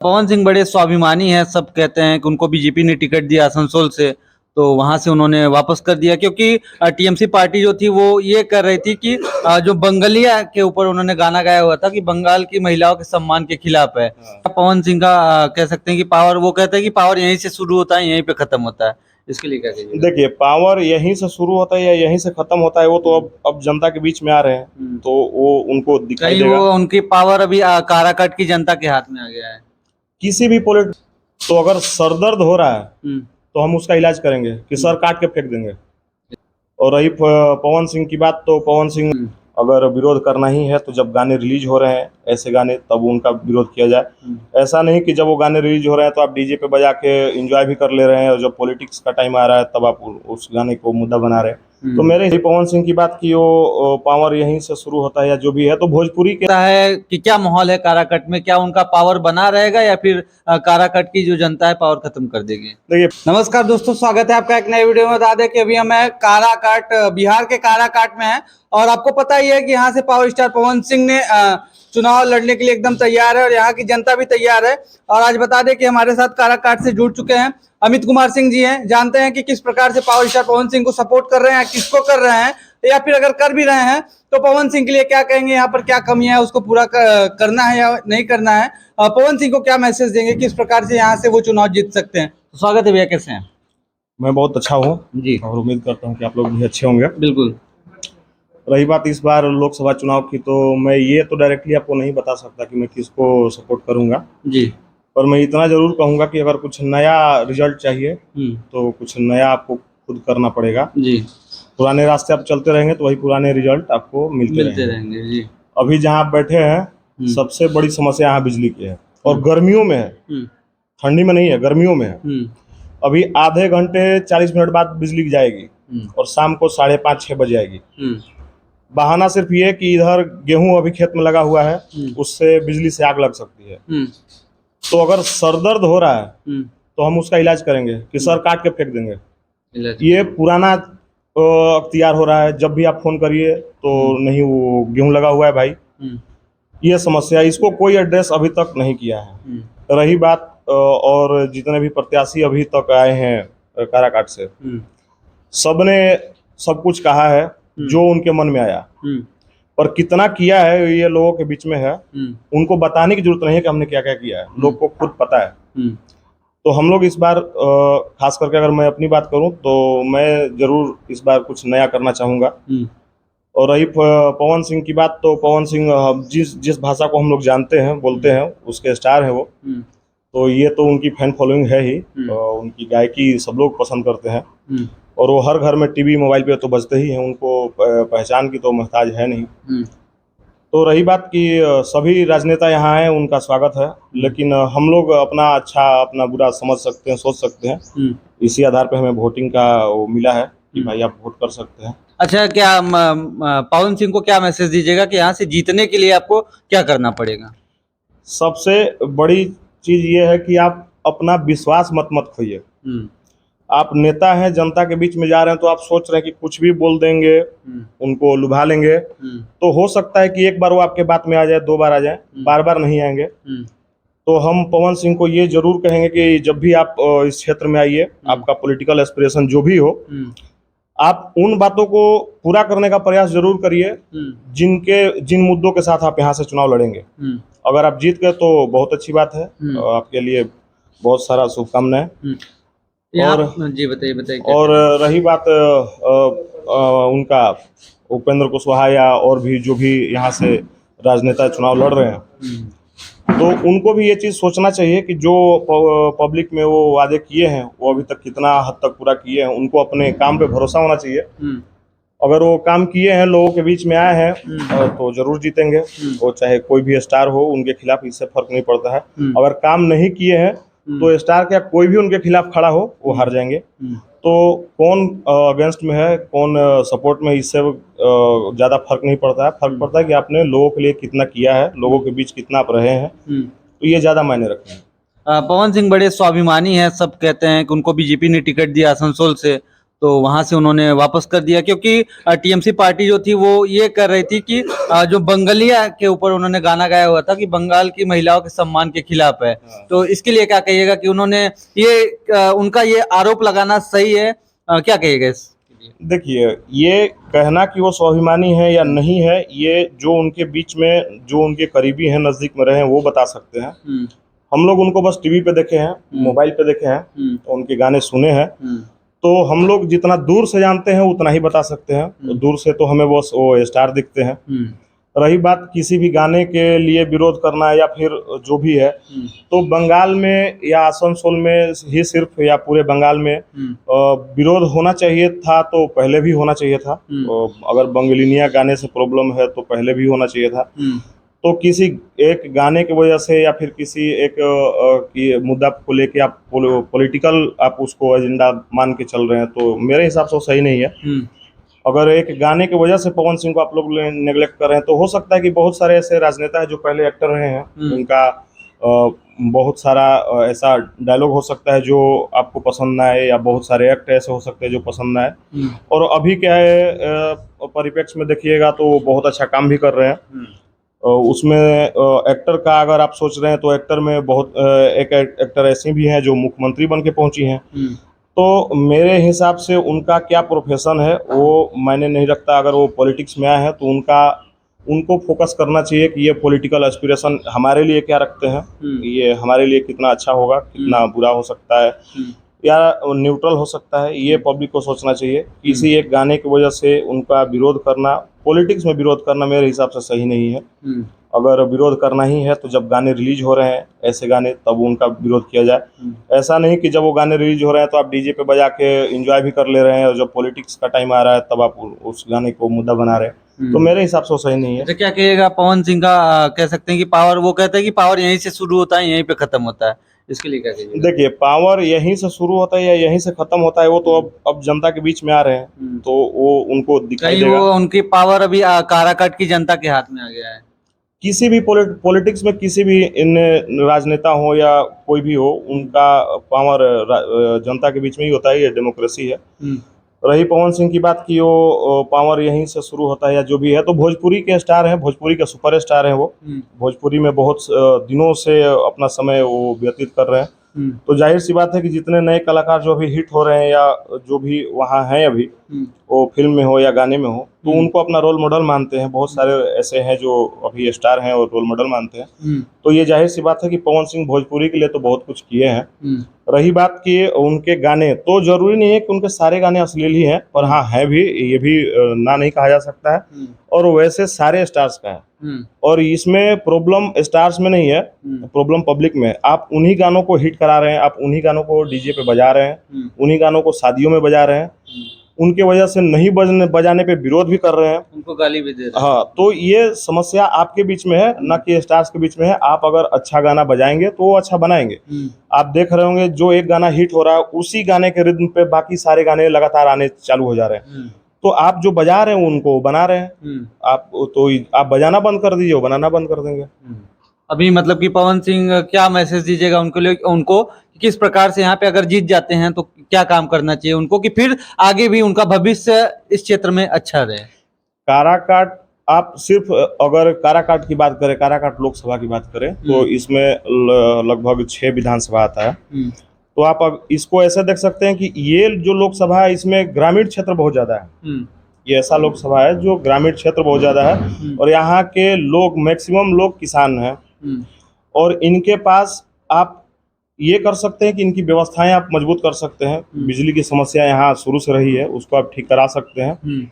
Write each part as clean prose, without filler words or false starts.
पवन सिंह बड़े स्वाभिमानी हैं। सब कहते हैं कि उनको बीजेपी ने टिकट दिया आसनसोल से, तो वहां से उन्होंने वापस कर दिया, क्योंकि टीएमसी पार्टी जो थी वो ये कर रही थी कि जो बंगालिया के ऊपर उन्होंने गाना गाया हुआ था कि बंगाल की महिलाओं के सम्मान के खिलाफ है। पवन सिंह का कह सकते हैं कि पावर, वो कहते हैं कि पावर यहीं से शुरू होता है, यहीं पे खत्म होता है। इसके लिए क्या कहिए? देखिए, पावर यहीं से शुरू होता है या यहीं से खत्म होता है, वो तो अब जनता के बीच में आ रहे हैं, तो वो उनको दिखाई कहीं देगा। वो उनकी पावर अभी काराकाट की जनता के हाथ में आ गया है। किसी भी पॉलिट तो अगर सरदर्द हो रहा है तो हम उसका इलाज करेंगे कि सर काट के फेंक देंगे। और रही पवन सिंह की बात, तो पवन सिंह अगर विरोध करना ही है तो जब गाने रिलीज हो रहे हैं ऐसे गाने, तब उनका विरोध किया जाए। ऐसा नहीं कि जब वो गाने रिलीज हो रहे हैं तो आप डीजे पे बजा के एंजॉय भी कर ले रहे हैं, और जब पॉलिटिक्स का टाइम आ रहा है तब आप उस गाने को मुद्दा बना रहे हैं। तो मेरे पवन सिंह की बात की, वो पावर यहीं से शुरू होता है या जो भी है, तो भोजपुरी के है कि क्या माहौल है काराकट में, क्या उनका पावर बना रहेगा या फिर काराकट की जो जनता है पावर खत्म कर देगी? देखिए। नमस्कार दोस्तों, स्वागत है आपका एक नए वीडियो में। बता दें कि अभी हम काराकाट, बिहार के काराकाट में हैं, और आपको पता ही है कि यहाँ से पावर स्टार पवन सिंह ने चुनाव लड़ने के लिए एकदम तैयार है, और यहाँ की जनता भी तैयार है। और आज बता दें कि हमारे साथ काराकाट से जुड़ चुके हैं अमित कुमार सिंह जी हैं। जानते हैं कि किस प्रकार से पावर स्टार पवन सिंह को सपोर्ट कर रहे हैं, किसको कर रहे हैं, या फिर अगर कर भी रहे हैं तो पवन सिंह के लिए क्या कहेंगे, यहाँ पर क्या कमियां है, उसको पूरा करना है या नहीं करना है, पवन सिंह को क्या मैसेज देंगे, किस प्रकार से यहाँ से वो चुनाव जीत सकते हैं। तो स्वागत है भैया, कैसे हैं? मैं बहुत अच्छा हूँ जी, और उम्मीद करता हूँ कि आप लोग भी अच्छे होंगे। बिल्कुल। रही बात इस बार लोकसभा चुनाव की, तो मैं ये तो डायरेक्टली आपको नहीं बता सकता कि मैं किसको सपोर्ट करूंगा जी, पर मैं इतना जरूर कहूंगा कि अगर कुछ नया रिजल्ट चाहिए तो कुछ नया आपको खुद करना पड़ेगा। जी, पुराने रास्ते आप चलते रहेंगे तो वही पुराने रिजल्ट आपको मिलते रहेंगे। जी, अभी जहाँ आप बैठे हैं सबसे बड़ी समस्या यहाँ बिजली की है, और गर्मियों में है, ठंडी में नहीं है, गर्मियों में है। अभी आधे घंटे 40 मिनट बाद बिजली जाएगी और शाम को 5:30-6 बजे आएगी। बहाना सिर्फ ये कि इधर गेहूं अभी खेत में लगा हुआ है, उससे बिजली से आग लग सकती है। तो अगर सरदर्द हो रहा है तो हम उसका इलाज करेंगे कि सर काट के फेंक देंगे। ये पुराना अख्तियार हो रहा है, जब भी आप फोन करिए तो नहीं, वो गेहूं लगा हुआ है भाई। ये समस्या, इसको कोई एड्रेस अभी तक नहीं किया है। रही बात और जितने भी प्रत्याशी अभी तक आए हैं काराकाट से, सबने सब कुछ कहा है जो उनके मन में आया, पर कितना किया है ये लोगों के बीच में है। उनको बताने की जरूरत नहीं है कि हमने क्या क्या किया है, लोग को खुद पता है। तो हम लोग इस बार खास करके अगर मैं अपनी बात करूं तो मैं जरूर इस बार कुछ नया करना चाहूंगा। और रही पवन सिंह की बात, तो पवन सिंह जिस भाषा को हम लोग जानते हैं, बोलते हैं, उसके स्टार है वो। तो ये तो उनकी फैन फॉलोइंग है ही, उनकी गायकी सब लोग पसंद करते हैं, और वो हर घर में टीवी मोबाइल पे तो बजते ही हैं, उनको पहचान की तो मोहताज है नहीं। तो रही बात कि सभी राजनेता यहाँ हैं, उनका स्वागत है, लेकिन हम लोग अपना अच्छा अपना बुरा समझ सकते हैं, सोच सकते हैं। इसी आधार पे हमें वोटिंग का वो मिला है कि भाई आप वोट कर सकते हैं। अच्छा, क्या पवन सिंह को क्या मैसेज दीजिएगा कि यहाँ से जीतने के लिए आपको क्या करना पड़ेगा? सबसे बड़ी चीज ये है कि आप अपना विश्वास मत खोइए। आप नेता हैं, जनता के बीच में जा रहे हैं, तो आप सोच रहे हैं कि कुछ भी बोल देंगे, उनको लुभा लेंगे, तो हो सकता है कि एक बार वो आपके बात में आ जाए, 2 बार आ जाए, बार बार नहीं आएंगे। तो हम पवन सिंह को ये जरूर कहेंगे कि जब भी आप इस क्षेत्र में आइए, आपका पॉलिटिकल एस्पिरेशन जो भी हो, आप उन बातों को पूरा करने का प्रयास जरूर करिए जिन मुद्दों के साथ आप यहाँ से चुनाव लड़ेंगे। अगर आप जीत गए तो बहुत अच्छी बात है, आपके लिए बहुत सारा शुभकामनाएं। और जी बताइए। और रही बात उनका उपेंद्र कुशवाहा या और भी जो भी यहाँ से राजनेता चुनाव लड़ रहे हैं, तो उनको भी ये चीज़ सोचना चाहिए कि जो पब्लिक में वो वादे किए हैं वो अभी तक कितना हद तक पूरा किए हैं। उनको अपने काम पे भरोसा होना चाहिए। अगर वो काम किए हैं, लोगों के बीच में आए हैं, तो जरूर जीतेंगे। वो चाहे कोई भी स्टार हो, उनके खिलाफ इससे फर्क नहीं पड़ता है। अगर काम नहीं किए हैं तो स्टार क्या कोई भी उनके खिलाफ खड़ा हो, वो हार जाएंगे। तो कौन अगेंस्ट में है, कौन सपोर्ट में, इससे ज़्यादा फर्क नहीं पड़ता है। फर्क पड़ता है कि आपने लोगों के लिए कितना किया है, लोगों के बीच कितना आप रहे हैं, तो ये ज़्यादा मायने रखते हैं। पवन सिंह बड़े स्वाभिमानी हैं। सब कहते हैं कि उनको बीजेपी ने टिकट दिया आसनसोल से, तो वहां से उन्होंने वापस कर दिया, क्योंकि टीएमसी पार्टी जो थी वो ये कर रही थी कि जो बंगालिया के ऊपर उन्होंने गाना गाया हुआ था कि बंगाल की महिलाओं के सम्मान के खिलाफ है। तो इसके लिए क्या कहिएगा कि उन्होंने ये उनका ये आरोप लगाना सही है? क्या कहिएगा इस? देखिए, ये कहना कि वो स्वाभिमानी है या नहीं है, ये जो उनके बीच में जो उनके करीबी हैं, नजदीक में रहे हैं, वो बता सकते हैं। हम लोग उनको बस टीवी पे देखे हैं, मोबाइल पे देखे हैं, तो उनके गाने सुने हैं। तो हम लोग जितना दूर से जानते हैं उतना ही बता सकते हैं। तो दूर से तो हमें बस वो स्टार दिखते हैं। रही बात किसी भी गाने के लिए विरोध करना या फिर जो भी है, तो बंगाल में या आसनसोल में ही सिर्फ या पूरे बंगाल में विरोध होना चाहिए था, तो पहले भी होना चाहिए था। अगर बंगलिनिया गाने से प्रॉब्लम है तो पहले भी होना चाहिए था। तो किसी एक गाने की वजह से या फिर किसी एक की मुद्दा को लेके आप पॉलिटिकल आप उसको एजेंडा मान के चल रहे हैं, तो मेरे हिसाब से वो सही नहीं है। अगर एक गाने की वजह से पवन सिंह को आप लोग नेग्लेक्ट कर रहे हैं, तो हो सकता है कि बहुत सारे ऐसे राजनेता हैं जो पहले एक्टर रहे हैं, उनका बहुत सारा ऐसा डायलॉग हो सकता है जो आपको पसंद ना आए, या बहुत सारे एक्ट ऐसे हो सकते हैं जो पसंद ना आए। और अभी क्या है, परिप्रेक्ष्य में देखिएगा तो बहुत अच्छा काम भी कर रहे हैं। उसमें एक्टर का अगर आप सोच रहे हैं तो एक्टर में बहुत एक एक्टर ऐसी भी हैं जो मुख्यमंत्री बन के पहुंची हैं। तो मेरे हिसाब से उनका क्या प्रोफेशन है वो मायने नहीं रखता। अगर वो पॉलिटिक्स में आए हैं तो उनको फोकस करना चाहिए कि ये पॉलिटिकल एस्पिरेशन हमारे लिए क्या रखते हैं, ये हमारे लिए कितना अच्छा होगा, कितना बुरा हो सकता है, या न्यूट्रल हो सकता है, ये पब्लिक को सोचना चाहिए। किसी एक गाने की वजह से उनका विरोध करना, पॉलिटिक्स में विरोध करना मेरे हिसाब से सही नहीं है। अगर विरोध करना ही है तो जब गाने रिलीज हो रहे हैं ऐसे गाने, तब उनका विरोध किया जाए। ऐसा नहीं कि जब वो गाने रिलीज हो रहे हैं तो आप डीजे पे बजा के एंजॉय भी कर ले रहे हैं, और जब पॉलिटिक्स का टाइम आ रहा है तब आप उस गाने को मुद्दा बना रहे हैं। तो मेरे हिसाब से वो सही नहीं है। तो क्या कहिएगा पवन सिंह का? कह सकते हैं कि पावर, वो कहते हैं कि पावर यहीं से शुरू होता है यहीं पे खत्म होता है, इसके लिए क्या कहिएगा? देखिए, पावर यहीं से शुरू होता है या यहीं से खत्म होता है, वो तो अब जनता के बीच में आ रहे हैं, तो वो उनको दिखाई कहीं देगा। वो उनकी पावर अभी काराकाट की जनता के हाथ में आ गया है। किसी भी पॉलिटिक्स में किसी भी इन राजनेता हो या कोई भी हो, उनका पावर जनता के बीच में ही होता है, ये डेमोक्रेसी है। रही पवन सिंह की बात की, वो पावर यहीं से शुरू होता है या जो भी है, तो भोजपुरी के स्टार हैं, भोजपुरी के सुपर स्टार हैं वो। भोजपुरी में बहुत दिनों से अपना समय वो व्यतीत कर रहे हैं। तो जाहिर सी बात है कि जितने नए कलाकार जो अभी हिट हो रहे हैं या जो भी वहाँ हैं अभी, वो फिल्म में हो या गाने में हो, तो उनको अपना रोल मॉडल मानते हैं। बहुत सारे ऐसे हैं जो अभी स्टार हैं और रोल मॉडल मानते हैं। तो ये जाहिर सी बात है कि पवन सिंह भोजपुरी के लिए तो बहुत कुछ किए हैं। रही बात की उनके गाने, तो जरूरी नहीं है कि उनके सारे गाने अश्लील ही हैं, पर हाँ है भी, ये भी ना नहीं कहा जा सकता है। और वैसे सारे स्टार्स का है, और इसमें प्रॉब्लम स्टार्स में नहीं है, प्रॉब्लम पब्लिक में है। आप उन्हीं गानों को हिट करा रहे हैं, आप उन्हीं गानों को डीजे पे बजा रहे हैं, उन्हीं गानों को शादियों में बजा रहे हैं, उनके वजह से नहीं बजाने पे विरोध भी कर रहे हैं, उनको गाली भी दे रहे हैं। हाँ, तो ये समस्या आपके बीच में है, ना कि स्टार्स के बीच में है। आप अगर अच्छा गाना बजाएंगे तो वो अच्छा बनाएंगे। आप देख रहे होंगे जो एक गाना हिट हो रहा है, उसी गाने के रिद्म पे बाकी सारे गाने लगातार आने चालू हो जा रहे हैं। तो आप जो बजा रहे हैं उनको बना रहे हैं। आप बजाना बंद कर दीजिए, वो बनाना बंद कर देंगे। अभी मतलब कि पवन सिंह क्या मैसेज दीजिएगा उनको किस प्रकार से यहाँ पे अगर जीत जाते हैं तो क्या काम करना चाहिए उनको, कि फिर आगे भी उनका भविष्य इस क्षेत्र में अच्छा रहे? काराकाट, आप सिर्फ अगर काराकाट की बात करें, काराकाट लोकसभा की बात करें, तो इसमें लगभग 6 विधानसभा आता है। तो आप अब इसको ऐसे देख सकते हैं कि ये जो लोकसभा है इसमें ग्रामीण क्षेत्र बहुत ज्यादा है। ये ऐसा लोकसभा है जो ग्रामीण क्षेत्र बहुत ज्यादा है, और यहाँ के लोग मैक्सिमम लोग किसान हैं। और इनके पास आप ये कर सकते हैं कि इनकी व्यवस्थाएं आप मजबूत कर सकते हैं। बिजली की समस्या यहाँ शुरू से रही है, उसको आप ठीक करा सकते हैं।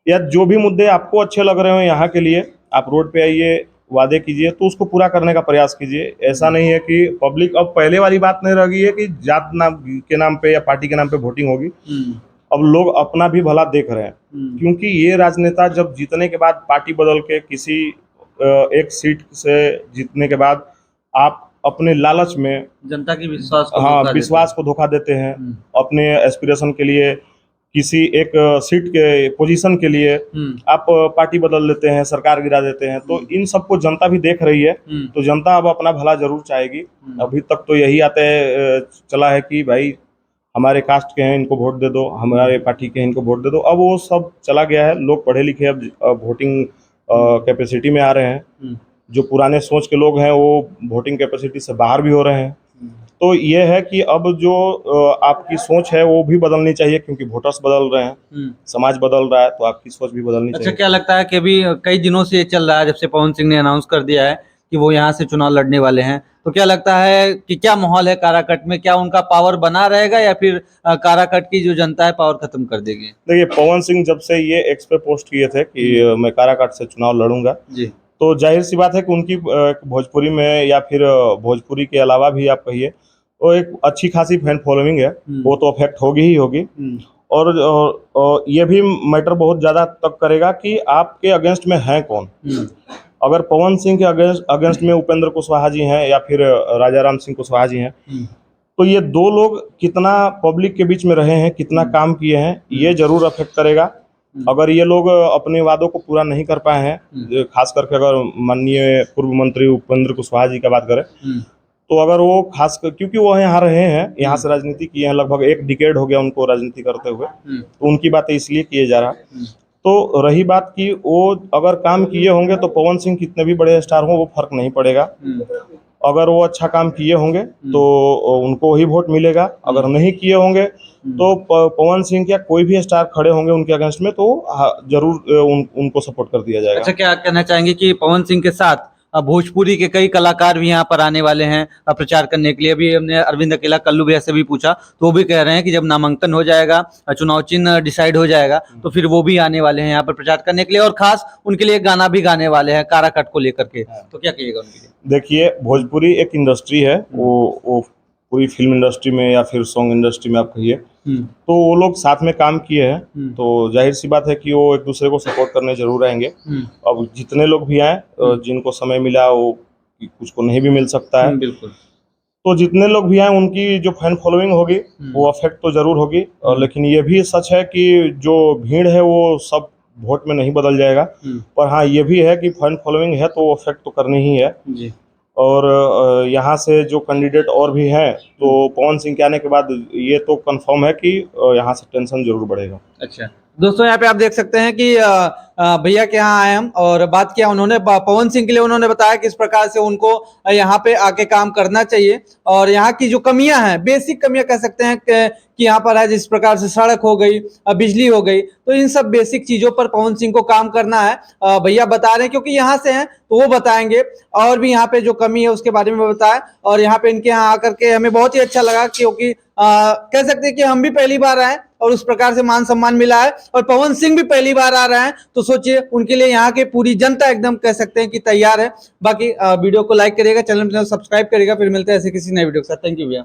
या जो भी मुद्दे आपको अच्छे लग रहे हो यहाँ के लिए, आप रोड पे आइए, वादे कीजिए, तो उसको पूरा करने का प्रयास कीजिए। ऐसा नहीं है कि पब्लिक, अब पहले वाली बात नहीं रह गई है कि जात नाम के नाम पे या पार्टी के नाम पे वोटिंग होगी। अब लोग अपना भी भला देख रहे हैं, क्योंकि ये राजनेता जब जीतने के बाद पार्टी बदल के किसी एक सीट से जीतने के बाद आप अपने लालच में जनता की विश्वास को धोखा देते हैं। अपने एस्पिरेशन के लिए, किसी एक सीट के पोजीशन के लिए आप पार्टी बदल देते हैं, सरकार गिरा देते हैं। तो इन सबको जनता भी देख रही है, तो जनता अब अपना भला जरूर चाहेगी। अभी तक तो यही आते चला है कि भाई हमारे कास्ट के हैं इनको वोट दे दो, हमारे पार्टी के हैं इनको वोट दे दो। अब वो सब चला गया है, लोग पढ़े लिखे अब वोटिंग कैपेसिटी में आ रहे हैं। जो पुराने सोच के लोग हैं वो वोटिंग कैपेसिटी से बाहर भी हो रहे हैं। तो ये है कि अब जो आपकी सोच है वो भी बदलनी चाहिए, क्योंकि वोटर्स बदल रहे हैं, समाज बदल रहा है, तो आपकी सोच भी बदलनी अच्छा, चाहिए। क्या लगता है कि अभी कई दिनों से ये चल रहा है, जब से पवन सिंह ने अनाउंस कर दिया है कि वो यहाँ से चुनाव लड़ने वाले हैं, तो क्या लगता है कि क्या माहौल है काराकट में? क्या उनका पावर बना रहेगा या फिर काराकट की जो जनता है पावर खत्म कर देगी? देखिए, पवन सिंह जब से ये एक्स पे पोस्ट किए थे कि मैं काराकाट से चुनाव लड़ूंगा, जी। तो जाहिर सी बात है कि उनकी भोजपुरी में या फिर भोजपुरी के अलावा भी आप कहिए, वो एक अच्छी खासी फैन फॉलोइंग है, वो तो अफेक्ट होगी ही होगी। और ये भी मैटर बहुत ज़्यादा तक करेगा कि आपके अगेंस्ट में है कौन। अगर पवन सिंह के अगेंस्ट में उपेंद्र कुशवाहा जी हैं या फिर राजा राम सिंह कुशवाहा जी हैं, तो ये दो लोग कितना पब्लिक के बीच में रहे हैं, कितना काम किए हैं, ये जरूर अफेक्ट करेगा। अगर ये लोग अपने वादों को पूरा नहीं कर पाए हैं, खास करके अगर माननीय पूर्व मंत्री उपेंद्र कुशवाहा जी का बात करें, तो अगर वो खास कर, क्योंकि वो यहाँ रहे हैं, यहाँ से राजनीति किए हैं, लगभग एक डिकेड हो गया उनको राजनीति करते हुए, तो उनकी बातें इसलिए किए जा रहा। तो रही बात कि वो अगर काम किए होंगे तो पवन सिंह कितने भी बड़े स्टार हों वो फर्क नहीं पड़ेगा। अगर वो अच्छा काम किए होंगे तो उनको ही वोट मिलेगा, अगर नहीं किए होंगे तो पवन सिंह या कोई भी स्टार खड़े होंगे उनके अगेंस्ट में तो जरूर उनको सपोर्ट कर दिया जाएगा। अच्छा, क्या कहना चाहेंगे कि पवन सिंह के साथ भोजपुरी के कई कलाकार भी यहाँ पर आने वाले हैं प्रचार करने के लिए? अभी हमने अरविंद अकेला कल्लू भैया से भी पूछा, तो वो भी कह रहे हैं कि जब नामांकन हो जाएगा, चुनाव चिन्ह डिसाइड हो जाएगा, तो फिर वो भी आने वाले हैं यहाँ पर प्रचार करने के लिए, और खास उनके लिए गाना भी गाने वाले हैं काराकट को लेकर के। तो क्या कहिएगा उनके लिए? देखिए, भोजपुरी एक इंडस्ट्री है, वो पूरी फिल्म इंडस्ट्री में या फिर सॉन्ग इंडस्ट्री में आप कहिए, तो वो लोग साथ में काम किए हैं, तो जाहिर सी बात है कि वो एक दूसरे को सपोर्ट करने जरूर आएंगे। अब जितने लोग भी आए, जिनको समय मिला, वो कुछ को नहीं भी मिल सकता है, बिल्कुल। तो जितने लोग भी आए उनकी जो फैन फॉलोइंग होगी वो अफेक्ट तो जरूर होगी। लेकिन ये भी सच है कि जो भीड़ है वो सब वोट में नहीं बदल जाएगा, पर हाँ ये भी है कि फैन फॉलोइंग है तो अफेक्ट तो करनी ही है जी। और यहाँ से जो कैंडिडेट और भी हैं, तो पवन सिंह के आने के बाद ये तो कंफर्म है कि यहाँ से टेंशन जरूर बढ़ेगा। अच्छा दोस्तों, यहाँ पे आप देख सकते हैं कि भैया के यहाँ आए हम और बात किया उन्होंने पवन सिंह के लिए। उन्होंने बताया किस प्रकार से उनको यहाँ पे आके काम करना चाहिए और यहाँ की जो कमियां हैं, बेसिक कमियां कह सकते हैं कि यहाँ पर है, जिस प्रकार से सड़क हो गई, बिजली हो गई, तो इन सब बेसिक चीजों पर पवन सिंह को काम करना है। भैया बता रहे हैं क्योंकि यहाँ से हैं तो वो बताएंगे, और भी यहाँ पे जो कमी है उसके बारे में बताया। और यहाँ पे इनके यहाँ आकर के हमें बहुत ही अच्छा लगा, क्योंकि कह सकते हैं कि हम भी पहली बार आए और उस प्रकार से मान सम्मान मिला है, और पवन सिंह भी पहली बार आ रहे हैं, तो सोचिए उनके लिए यहाँ के पूरी जनता एकदम कह सकते हैं कि तैयार है। बाकी वीडियो को लाइक करिएगा, चैनल को सब्सक्राइब करिएगा, फिर मिलते हैं ऐसे किसी नए वीडियो के साथ। थैंक यू भैया।